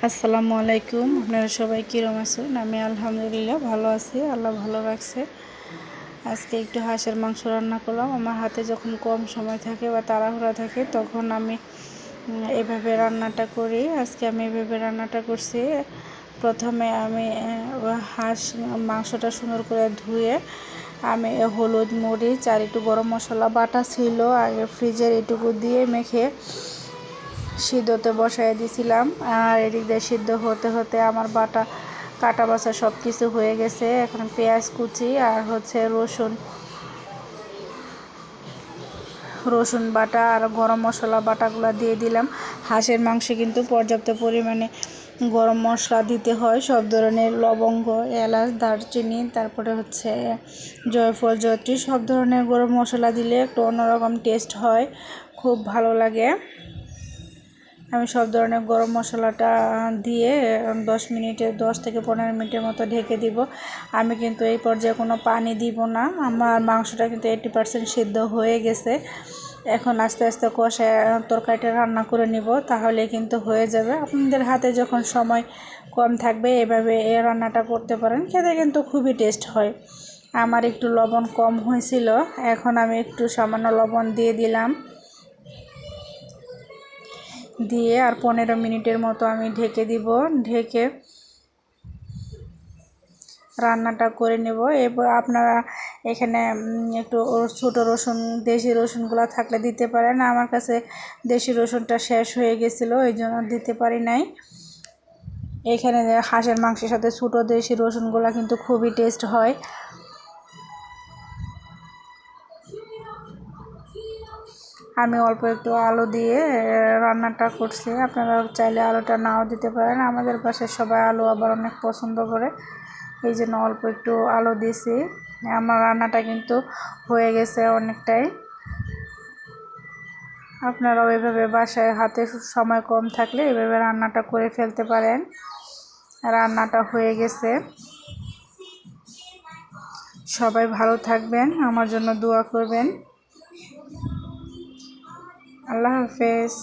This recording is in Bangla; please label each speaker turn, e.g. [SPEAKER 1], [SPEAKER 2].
[SPEAKER 1] আসসালামু আলাইকুম। আপনারা সবাই কীরকম আছেন? আমি আলহামদুলিল্লাহ ভালো আছি, আল্লাহ ভালো রাখছে। আজকে একটু হাঁসের মাংস রান্না করলাম। আমার হাতে যখন কম সময় থাকে বা তাড়াহুড়া থাকে তখন আমি এভাবে রান্নাটা করি। আজকে আমি এভাবে রান্নাটা করছি। প্রথমে আমি হাঁস মাংসটা সুন্দর করে ধুয়ে আমি হলুদ, মরিচ আর একটু গরম মশলা বাটা ছিল আগে ফ্রিজের এটুকু দিয়ে মেখে সিদ্ধতে বসাই দিয়েছিলাম। আর এদিক দিয়ে সিদ্ধ হতে হতে আমার কাটা বাছা সব কিছু হয়ে গেছে। এখন পেঁয়াজ কুচি আর রসুন বাটা আর গরম মশলা বাটাগুলো দিয়ে দিলাম। হাঁসের মাংসে কিন্তু পর্যাপ্ত পরিমাণে গরম মশলা দিতে হয়, সব ধরনের লবঙ্গ, এলাচ, দারচিনি, তারপরে জয়ফল, জয়ত্রী, সব ধরনের গরম মশলা দিলে একটু অন্যরকম টেস্ট হয়, খুব ভালো লাগে। আমি সব ধরনের গরম মশলাটা দিয়ে 10 থেকে 15 মিনিটের মতো ঢেকে দিব। আমি কিন্তু এই পর্যায়ে কোনো পানি দিব না। আমার মাংসটা কিন্তু 80% সিদ্ধ হয়ে গেছে। এখন আস্তে আস্তে কষায় তরকারিটা রান্না করে নিব, তাহলে কিন্তু হয়ে যাবে। আপনাদের হাতে যখন সময় কম থাকবে এভাবে এই রান্নাটা করতে পারেন, খেতে কিন্তু খুবই টেস্ট হয়। আমার একটু লবণ কম হয়েছিল, এখন আমি একটু সামান্য লবণ দিয়ে দিলাম। দিয়ে আর 15 মিনিটের মতো আমি ঢেকে দিব। ঢেকে রান্নাটা করে নেব। এরপর আপনারা এখানে একটু ছোটো রসুন, দেশি রসুনগুলো থাকলে দিতে পারেন। আমার কাছে দেশি রসুনটা শেষ হয়ে গেছিলো, এই জন্য দিতে পারি নাই। এখানে হাঁসের মাংসের সাথে ছোটো দেশি রসুনগুলো কিন্তু খুবই টেস্ট হয়। আমি অল্প একটু আলু দিয়ে রান্নাটা করছি। আপনারা চাইলে আলুটা নাও দিতে পারেন। আমাদের পাশে সবাই আলু আবার অনেক পছন্দ করে, এই জন্য অল্প একটু আলু দিয়েছি। আমার রান্নাটা কিন্তু হয়ে গেছে অনেকটাই। আপনারাও এভাবে বাসায় হাতে সময় কম থাকলে এভাবে রান্নাটা করে ফেলতে পারেন। রান্নাটা হয়ে গেছে। সবাই ভালো থাকবেন, আমার জন্য দোয়া করবেন। আল্লাহ হাফেজ।